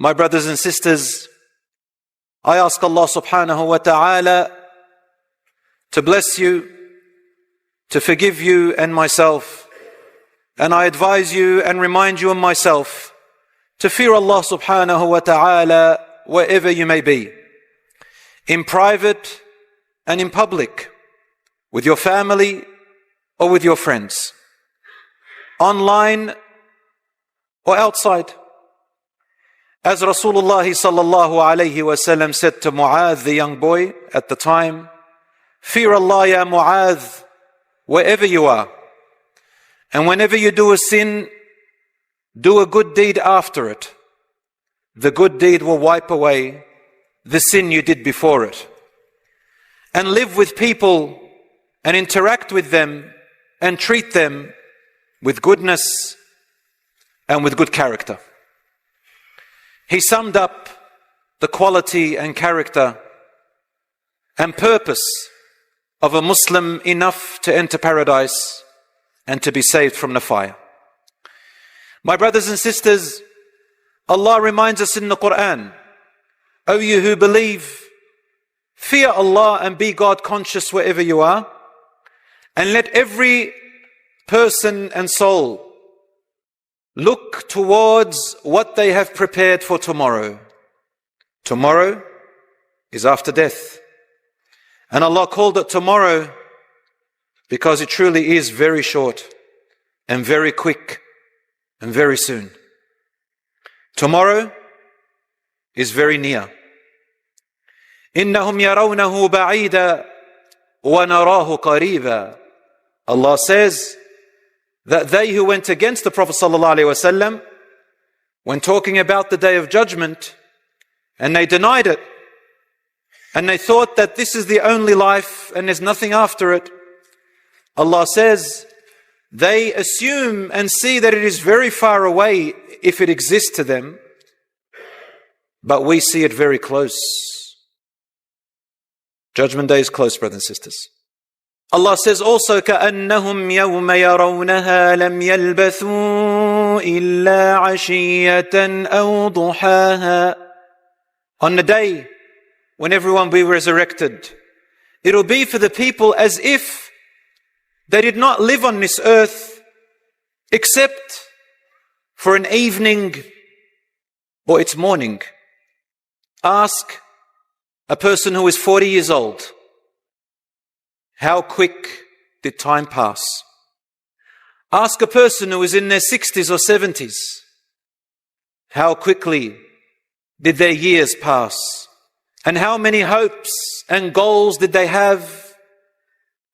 My brothers and sisters, I ask Allah subhanahu wa ta'ala to bless you, to forgive you and myself. And I advise you and remind you and myself to fear Allah subhanahu wa ta'ala wherever you may be, in private and in public, with your family or with your friends, online or outside. As Rasulullah sallallahu alayhi wa sallam said to Mu'adh, the young boy at the time, fear Allah ya Mu'adh, wherever you are. And whenever you do a sin, do a good deed after it. The good deed will wipe away the sin you did before it. And live with people and interact with them and treat them with goodness and with good character. He summed up the quality and character and purpose of a Muslim enough to enter paradise and to be saved from the fire. My brothers and sisters, Allah reminds us in the Quran, O you who believe, fear Allah and be God conscious wherever you are, and let every person and soul look towards what they have prepared for tomorrow. Tomorrow is after death. And Allah called it tomorrow because it truly is very short and very quick and very soon. Tomorrow is very near. إِنَّهُمْ يَرَوْنَهُ بَعِيدًا وَنَرَاهُ قَرِيبًا. Allah says that they who went against the Prophet ﷺ when talking about the Day of Judgment, and they denied it, and they thought that this is the only life and there's nothing after it, Allah says they assume and see that it is very far away if it exists to them, but we see it very close. Judgment Day is close, brothers and sisters. Allah says also, كَأَنَّهُمْ يَوْمَ يَرَوْنَهَا لَمْ يَلْبَثُوا إِلَّا عَشِيَّةً أَوْ ضُحَاهَا. On the day when everyone will be resurrected, it'll be for the people as if they did not live on this earth except for an evening or its morning. Ask a person who is 40 years old, how quick did time pass? Ask a person who is in their 60s or 70s, how quickly did their years pass? And how many hopes and goals did they have?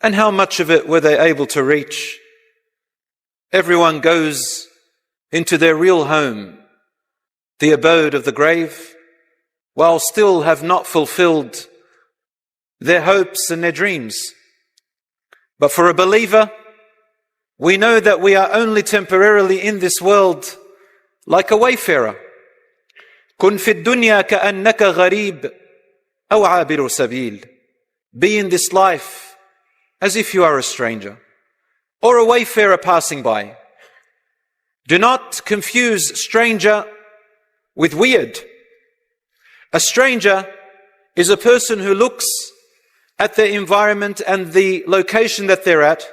And how much of it were they able to reach? Everyone goes into their real home, the abode of the grave, while still have not fulfilled their hopes and their dreams. But for a believer, we know that we are only temporarily in this world like a wayfarer. كن في الدنيا كأنك غريب أو عابر سبيل. Be in this life as if you are a stranger or a wayfarer passing by. Do not confuse stranger with weird. A stranger is a person who looks at their environment and the location that they're at,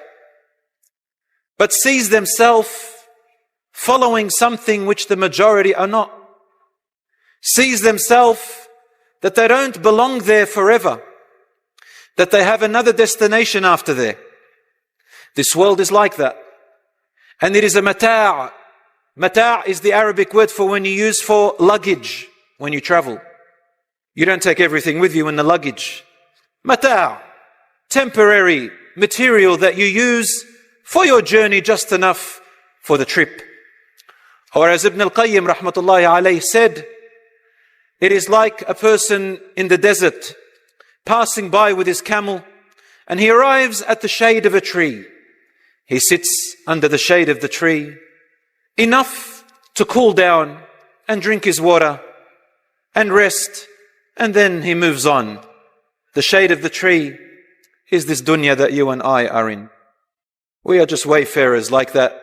but sees themselves following something which the majority are not. Sees themselves that they don't belong there forever, that they have another destination after there. This world is like that. And it is a mata'. Mata' is the Arabic word for when you use for luggage when you travel. You don't take everything with you in the luggage. Mata', temporary material that you use for your journey, just enough for the trip. Or as Ibn al-Qayyim rahmatullahi alayhi said, it is like a person in the desert passing by with his camel, and he arrives at the shade of a tree. He sits under the shade of the tree, enough to cool down and drink his water and rest, and then he moves on. The shade of the tree is this dunya that you and I are in. We are just wayfarers like that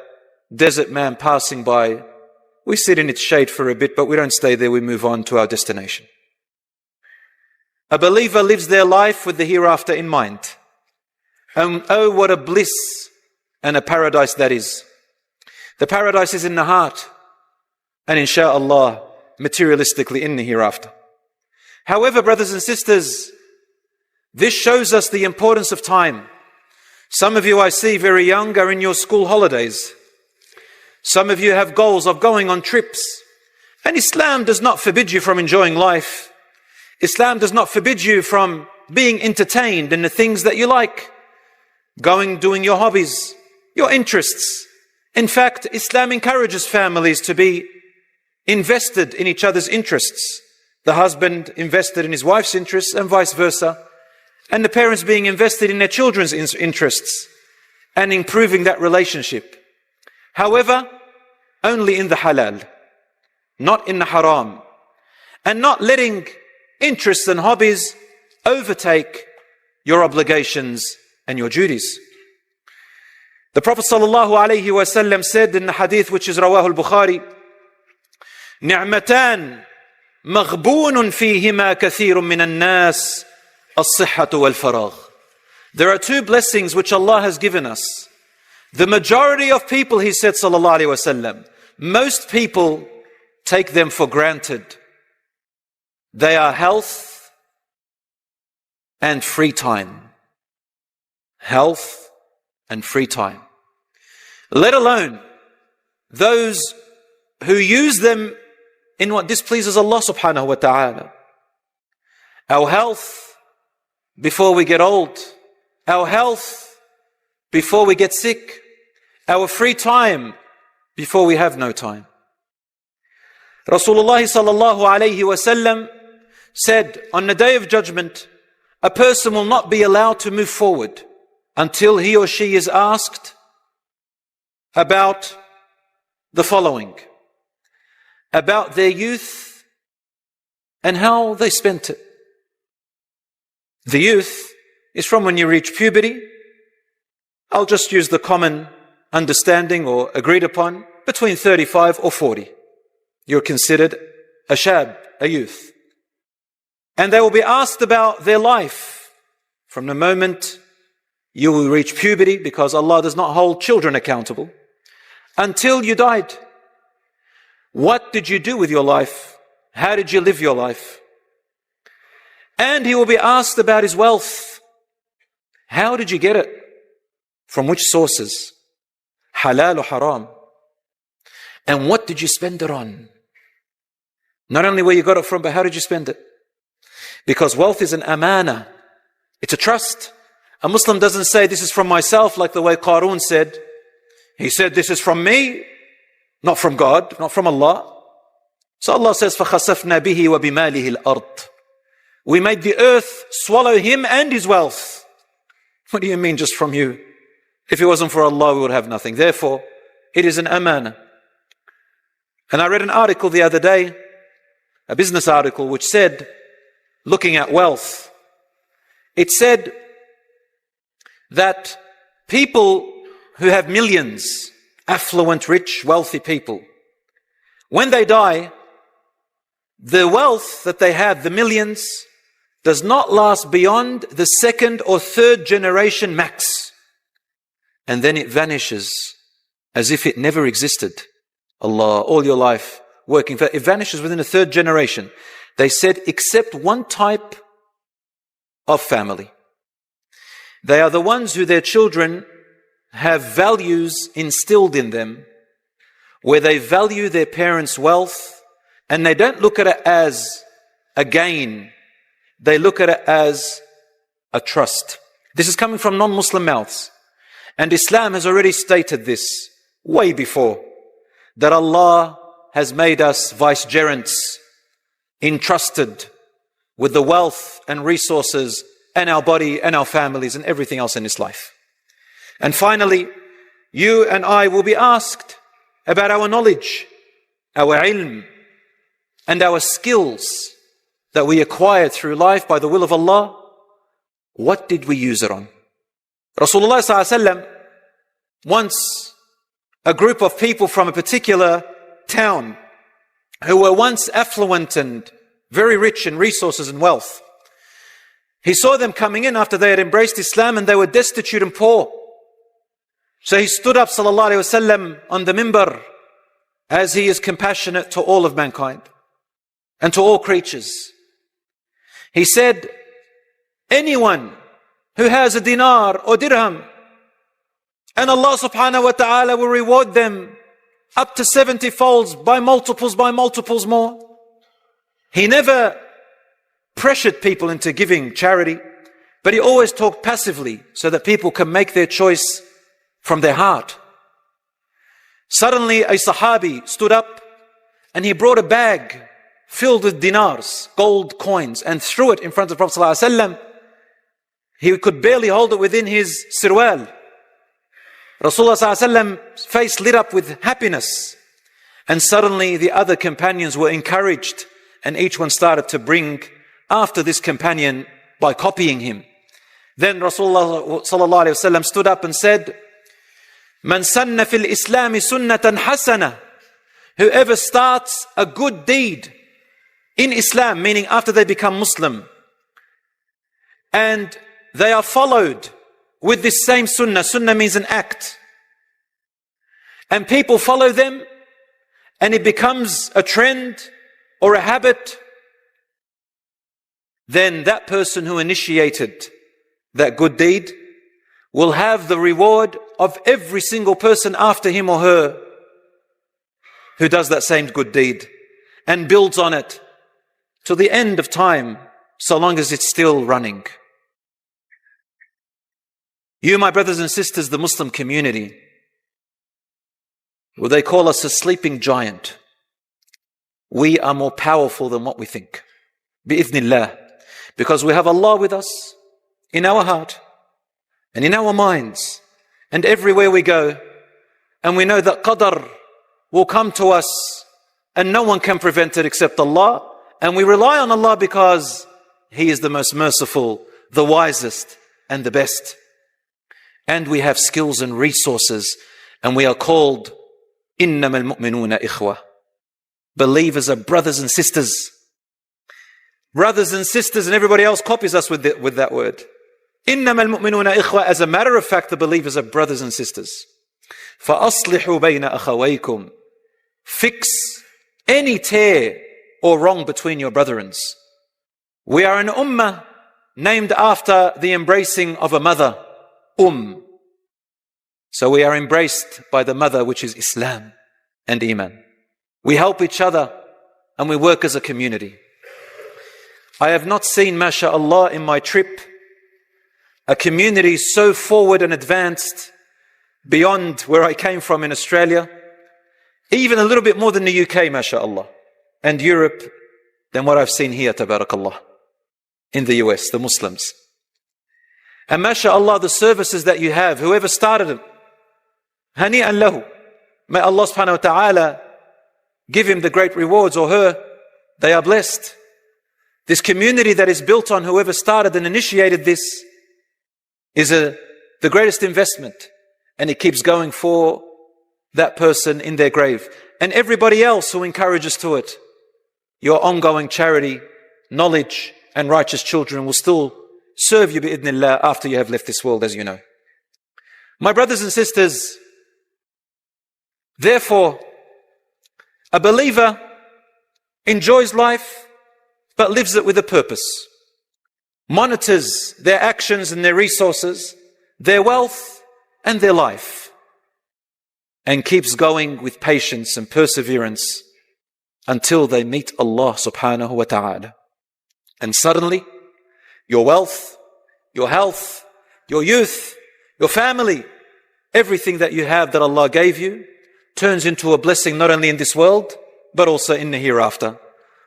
desert man passing by We sit in its shade for a bit, but we don't stay there. We move on to our destination. A believer lives their life with the hereafter in mind. And oh, what a bliss and a paradise that is. The paradise is in the heart, and insha'Allah, materialistically in the hereafter. However, brothers and sisters, this shows us the importance of time. Some of you I see very young are in your school holidays. Some of you have goals of going on trips. And Islam does not forbid you from enjoying life. Islam does not forbid you from being entertained in the things that you like. Doing your hobbies, your interests. In fact, Islam encourages families to be invested in each other's interests. The husband invested in his wife's interests and vice versa. And the parents being invested in their children's interests and improving that relationship. However, only in the halal, not in the haram. And not letting interests and hobbies overtake your obligations and your duties. The Prophet ﷺ said in the hadith which is Rawah al-Bukhari, نعمتان مغبون فيهما كثير من الناس الصحة والفراغ. There are two blessings which Allah has given us. The majority of people, he said sallallahu alaihi wasallam, most people take them for granted. They are health and free time. Health and free time. Let alone those who use them in what displeases Allah subhanahu wa ta'ala. Our health before we get old. Our health before we get sick. Our free time before we have no time. Rasulullah sallallahu alayhi wasallam said, on the day of judgment, a person will not be allowed to move forward until he or she is asked about the following. About their youth and how they spent it. The youth is from when you reach puberty. I'll just use the common understanding or agreed upon, between 35 or 40. You're considered a shab, a youth. And they will be asked about their life from the moment you will reach puberty, because Allah does not hold children accountable, until you died. What did you do with your life? How did you live your life? And he will be asked about his wealth. How did you get it? From which sources? Halal or haram? And what did you spend it on? Not only where you got it from, but how did you spend it? Because wealth is an amana. It's a trust. A Muslim doesn't say, this is from myself, like the way Qarun said. He said, this is from me, not from God, not from Allah. So Allah says, فَخَسَفْنَا بِهِ وَبِمَالِهِ الْأَرْضِ. We made the earth swallow him and his wealth. What do you mean just from you? If it wasn't for Allah, we would have nothing. Therefore, it is an amana. And I read an article the other day, a business article, which said, looking at wealth, it said that people who have millions, affluent, rich, wealthy people, when they die, the wealth that they have, the millions, does not last beyond the second or third generation max. And then it vanishes as if it never existed. Allah, all your life working, it vanishes within the third generation. They said, except one type of family. They are the ones who their children have values instilled in them, where they value their parents' wealth, and they don't look at it as a gain. They look at it as a trust. This is coming from non-Muslim mouths. And Islam has already stated this way before, that Allah has made us vicegerents, entrusted with the wealth and resources and our body and our families and everything else in this life. And finally, you and I will be asked about our knowledge, our ilm, and our skills that we acquired through life by the will of Allah. What did we use it on? Rasulullah ﷺ, once a group of people from a particular town who were once affluent and very rich in resources and wealth. He saw them coming in after they had embraced Islam and they were destitute and poor. So he stood up, sallallahu alaihi wasallam, on the minbar, as he is compassionate to all of mankind and to all creatures. He said, anyone who has a dinar or dirham, and Allah subhanahu wa ta'ala will reward them up to 70 folds by multiples more. He never pressured people into giving charity, but he always talked passively so that people can make their choice from their heart. Suddenly a Sahabi stood up and he brought a bag filled with dinars, gold coins, and threw it in front of Prophet ﷺ. He could barely hold it within his sirwal. Rasulullah ﷺ's face lit up with happiness, and suddenly the other companions were encouraged, and each one started to bring after this companion by copying him. Then Rasulullah ﷺ stood up and said, Man sanna fil Islami sunnatan hasana. Whoever starts a good deed in Islam, meaning after they become Muslim, and they are followed with this same sunnah. Sunnah means an act. And people follow them, and it becomes a trend or a habit. Then that person who initiated that good deed will have the reward of every single person after him or her who does that same good deed and builds on it to the end of time, so long as it's still running. You, my brothers and sisters, the Muslim community, well, they call us a sleeping giant. We are more powerful than what we think. Bi-idhnillah. Because we have Allah with us in our heart and in our minds and everywhere we go. And we know that qadr will come to us and no one can prevent it except Allah. And we rely on Allah because He is the most merciful, the wisest, and the best. And we have skills and resources, and we are called إِنَّمَا الْمُؤْمِنُونَ إِخْوَةً. Believers are brothers and sisters. Brothers and sisters, and everybody else copies us with that word. إِنَّمَا الْمُؤْمِنُونَ إِخْوَةً. As a matter of fact, the believers are brothers and sisters. فَأَصْلِحُوا بَيْنَ أَخَوَيْكُمْ. Fix any tear or wrong between your brethrens. We are an ummah named after the embracing of a mother. So we are embraced by the mother, which is Islam and iman. We help each other and we work as a community. I have not seen, mashallah, in my trip, a community so forward and advanced beyond where I came from in Australia, even a little bit more than the UK, mashallah, and Europe, than what I've seen here, tabarakallah, in the US, the Muslims. And mashallah, the services that you have, whoever started them, hani'an lahu. May Allah subhanahu wa ta'ala give him the great rewards, or her. They are blessed. This community that is built on whoever started and initiated this is the greatest investment. And it keeps going for that person in their grave. And everybody else who encourages to it. Your ongoing charity, knowledge, and righteous children will still serve you bi-idhnillah after you have left this world, as you know. My brothers and sisters, therefore, a believer enjoys life but lives it with a purpose, monitors their actions and their resources, their wealth and their life, and keeps going with patience and perseverance until they meet Allah subhanahu wa ta'ala. And suddenly, your wealth, your health, your youth, your family, everything that you have that Allah gave you turns into a blessing not only in this world, but also in the hereafter.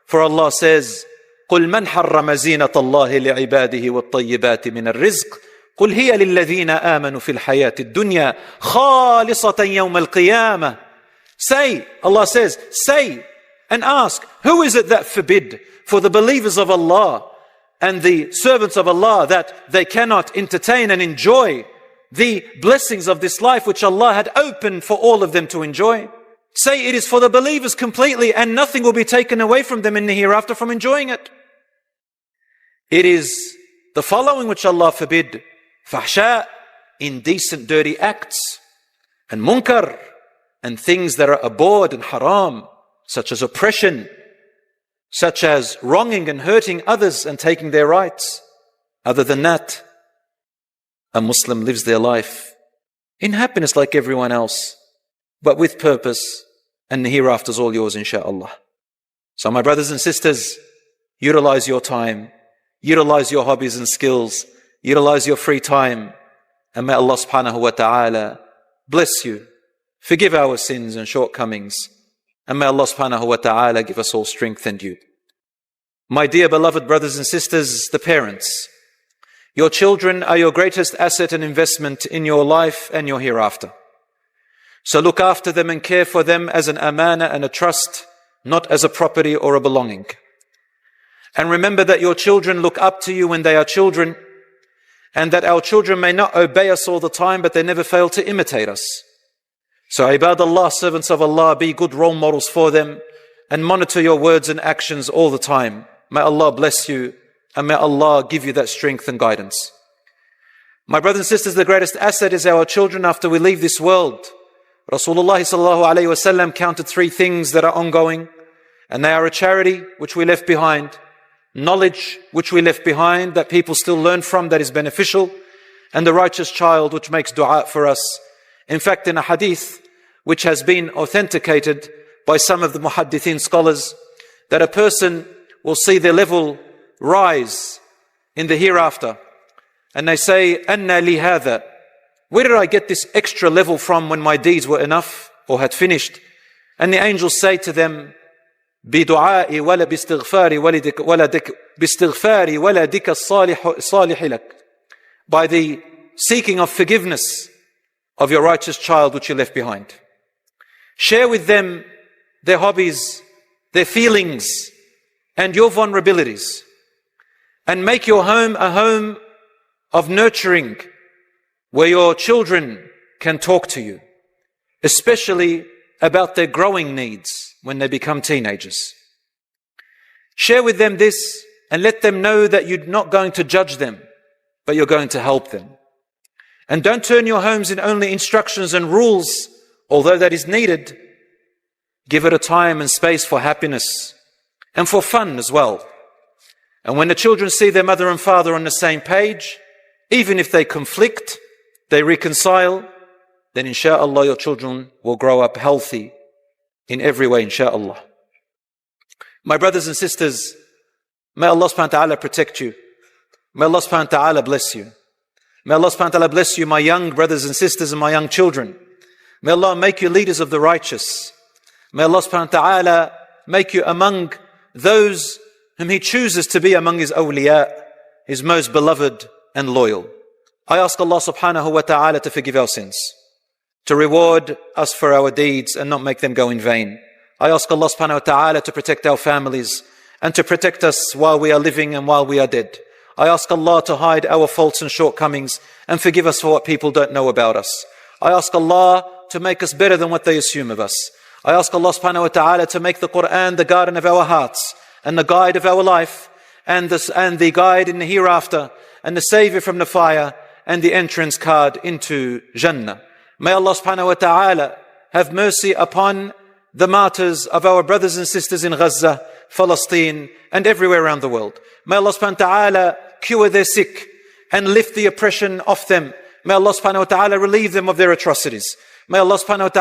For Allah says, قُلْ مَنْ حَرَّمَ زِينَةَ اللَّهِ لِعِبَادِهِ وَالطَّيِّبَاتِ مِنَ الرِّزْقِ قُلْ هِيَ لِلَّذِينَ آمَنُوا فِي الْحَيَاةِ الدُّنْيَا خَالِصَةً يَوْمَ الْقِيَامَةِ. Say, Allah says, say and ask, who is it that forbid for the believers of Allah and the servants of Allah that they cannot entertain and enjoy the blessings of this life which Allah had opened for all of them to enjoy? Say it is for the believers completely, and nothing will be taken away from them in the hereafter from enjoying it. It is the following which Allah forbid: fahsha, indecent, dirty acts, and munkar, and things that are abhorred and haram, such as oppression, such as wronging and hurting others and taking their rights. Other than that, a Muslim lives their life in happiness like everyone else, but with purpose, and the hereafter is all yours, insha'Allah. So my brothers and sisters, utilize your time, utilize your hobbies and skills, utilize your free time, and may Allah subhanahu wa ta'ala bless you, forgive our sins and shortcomings, and may Allah subhanahu wa ta'ala give us all strength and youth. My dear beloved brothers and sisters, the parents, your children are your greatest asset and investment in your life and your hereafter. So look after them and care for them as an amana and a trust, not as a property or a belonging. And remember that your children look up to you when they are children, and that our children may not obey us all the time, but they never fail to imitate us. So ibadallah, servants of Allah, be good role models for them and monitor your words and actions all the time. May Allah bless you, and may Allah give you that strength and guidance. My brothers and sisters, the greatest asset is our children after we leave this world. Rasulullah sallallahu alayhi wa sallam counted 3 things that are ongoing, and they are a charity which we left behind, knowledge which we left behind that people still learn from that is beneficial, and the righteous child which makes dua for us. In fact, in a hadith which has been authenticated by some of the muhaddithin scholars, that a person will see their level rise in the hereafter, and they say, "Anna li hadha?" Where did I get this extra level from when my deeds were enough or had finished? And the angels say to them, بِدُعَاءِ وَلَا بِاسْتِغْفَارِ وَلَدِكَ الصَّالِحِ لَكَ, by the seeking of forgiveness of your righteous child which you left behind. Share with them their hobbies, their feelings, and your vulnerabilities. And make your home a home of nurturing, where your children can talk to you, especially about their growing needs when they become teenagers. Share with them this and let them know that you're not going to judge them, but you're going to help them. And don't turn your homes in only instructions and rules, although that is needed. Give it a time and space for happiness and for fun as well. And when the children see their mother and father on the same page, even if they conflict, they reconcile, then insha'Allah your children will grow up healthy in every way, insha'Allah. My brothers and sisters, may Allah subhanahu wa ta'ala protect you. May Allah subhanahu wa ta'ala bless you. May Allah subhanahu wa ta'ala bless you, my young brothers and sisters and my young children. May Allah make you leaders of the righteous. May Allah subhanahu wa ta'ala make you among those whom He chooses to be among His awliya, His most beloved and loyal. I ask Allah subhanahu wa ta'ala to forgive our sins, to reward us for our deeds and not make them go in vain. I ask Allah subhanahu wa ta'ala to protect our families and to protect us while we are living and while we are dead. I ask Allah to hide our faults and shortcomings and forgive us for what people don't know about us. I ask Allah to make us better than what they assume of us. I ask Allah subhanahu wa ta'ala to make the Quran the garden of our hearts and the guide of our life and the guide in the hereafter and the savior from the fire and the entrance card into Jannah. May Allah subhanahu wa ta'ala have mercy upon the martyrs of our brothers and sisters in Gaza, Palestine, and everywhere around the world. May Allah subhanahu wa ta'ala cure their sick and lift the oppression off them. May Allah subhanahu wa ta'ala relieve them of their atrocities. May Allah subhanahu wa ta'ala